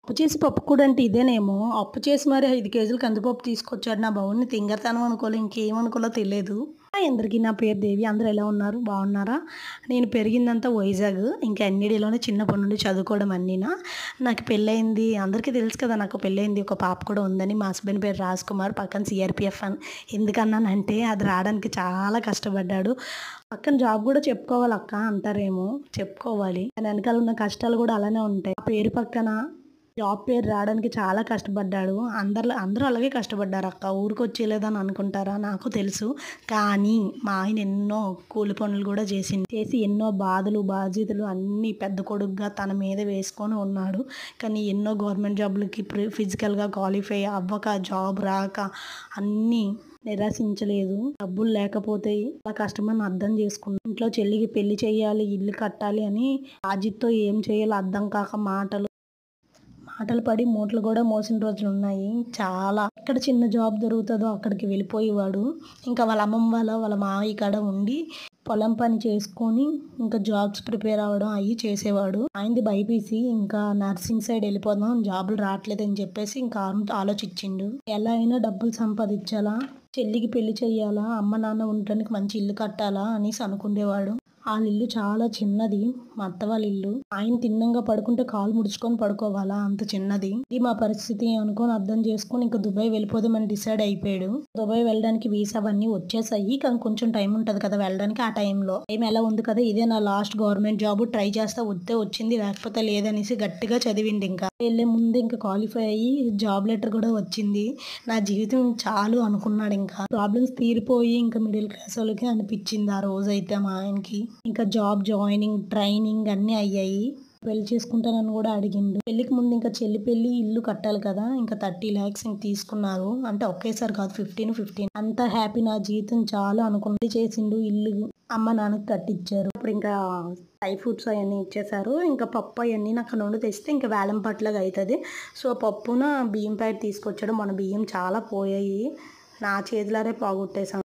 అప్పు చేసి పప్పు కూడ అంటే ఇదేనేమో! అప్పు చేసి మరి 5 కేజీలు కందిపప్పు తీసుకొచ్చాడు. నా బవుడిని తింగరతనం అనుకోలో, ఇంకేమనుకోలో తెలీదు. హాయ్ అందరికీ. నా పేరు దేవి. అందరూ ఎలా ఉన్నారు? బాగున్నారా? నేను పెరిగిందంతా వైజాగ్. ఇంకా ఎన్‌ఈడీలోనే చిన్నప్పటి నుండి చదువుకోవడం అన్నీనా. నాకు పెళ్లయింది. అందరికీ తెలుసు కదా! నాకు పెళ్లయింది. ఒక పాప కూడా ఉందని. మా హస్బెండ్ పేరు రాజ్ కుమార్. పక్కన సీఆర్‌పీఎఫ్ అని. ఎందుకన్నానంటే అది రావడానికి చాలా కష్టపడ్డాడు. పక్కన జాబ్ కూడా చెప్పుకోవాలక్క అంటారేమో! చెప్పుకోవాలి. దాని వెనకాల ఉన్న కష్టాలు కూడా అలానే ఉంటాయి. ఆ పేరు పక్కన జాబ్ పేరు రావడానికి చాలా కష్టపడ్డాడు. అందరూ అలాగే కష్టపడ్డారక్క. ఊరికొచ్చేయలేదని అనుకుంటారా? నాకు తెలుసు. కానీ మా ఆయన ఎన్నో కూలి పనులు గూడా చేసి ఎన్నో బాధలు, బాధ్యతలు అన్నీ పెద్ద కొడుకుగా తన మీద వేసుకొని ఉన్నాడు. కానీ ఎన్నో గవర్నమెంట్ జాబ్‌లకి ఫిజికల్‌గా క్వాలిఫై అవ్వక, జాబ్ రాక అన్నీ నిరాశించలేదు. డబ్బులు లేకపోతే చాలా కష్టమని అర్థం చేసుకున్నా. ఇంట్లో చెల్లికి పెళ్లి చేయాలి, ఇల్లు కట్టాలి అని బాధ్యతతో ఏం చేయాలో అర్థం కాక మాటలు పడి మూటలు గూడా మోసిన రోజులున్నాయి. చాలా. ఎక్కడ చిన్న జాబ్ దొరుకుతదో అక్కడికి వెళ్ళిపోయేవాడు. ఇంకా వాళ్ళ అమ్మమ్మ వాళ్ళ మావయ్య కాడ ఉండి పొలం పని చేసుకొని ఇంకా జాబ్స్ ప్రిపేర్ అవ్వడం అయ్యి చేసేవాడు. ఆయనది బైపీసీ. ఇంకా నర్సింగ్ సైడ్ వెళ్ళిపోదాం జాబులు రావట్లేదని చెప్పేసి ఇంకా ఆలోచించిండు. ఎలా అయినా డబ్బులు సంపాదించాలా, చెల్లికి పెళ్లి చెయ్యాలా, అమ్మ నాన్న ఉండటానికి మంచి ఇల్లు కట్టాలా అనేసి అనుకునేవాడు. ఆళ్ళిల్లు చాలా చిన్నది. మా అత్త వాళ్ళ ఇల్లు. ఆయన తిన్నంగా పడుకుంటే కాళ్ళు ముడుచుకొని పడుకోవాలా అంత చిన్నది. ఇది మా పరిస్థితి అనుకోని అర్థం చేసుకొని ఇంక దుబాయ్ వెళ్ళిపోదామని డిసైడ్ అయిపోయాడు. దుబాయ్ వెళ్ళడానికి వీసా అవన్నీ వచ్చేసాయి. కానీ కొంచెం టైం ఉంటది కదా వెళ్ళడానికి. ఆ టైంలో టైం ఎలా ఉంది కదా! ఇదే నా లాస్ట్ గవర్నమెంట్ జాబ్ ట్రై చేస్తా వస్తే వచ్చింది లేకపోతే లేదనేసి గట్టిగా చదివిండింకా. వెళ్ళే ముందు ఇంకా క్వాలిఫై అయ్యి జాబ్ లెటర్ కూడా వచ్చింది. నా జీవితం చాలు అనుకున్నాడింకా. ప్రాబ్లమ్స్ తీరిపోయి ఇంకా మిడిల్ క్లాస్ వాళ్ళకి అనిపించింది ఆ రోజైతే మా ఆయనకి. ఇంకా జాబ్ జాయినింగ్, ట్రైనింగ్ అన్నీ అయ్యాయి. పెళ్లి చేసుకుంటానని కూడా అడిగిండు. పెళ్ళికి ముందు ఇంకా చెల్లి పెళ్లి, ఇల్లు కట్టాలి కదా! ఇంకా 30 లాక్స్ ఇంక తీసుకున్నారు. అంటే ఒకేసారి కాదు 15 అంతా హ్యాపీ నా జీవితం చాలు అనుకుని పెళ్లి చేసిండు. ఇల్లు అమ్మ నాన్నకి కట్టిచ్చారు. అప్పుడు ఇంకా డ్రై ఫ్రూట్స్ అయన్నీ ఇచ్చేసారు. ఇంకా పప్పు అయన్నీ అక్కడ నుండి తెస్తే ఇంకా వేలం పాటలాగా అయితది. సో, పప్పున బియ్యం ప్యాకెట్ తీసుకొచ్చాడు. మొన్న బియ్యం చాలా పోయాయి. నా చేతులారే పోగొట్టేసాను.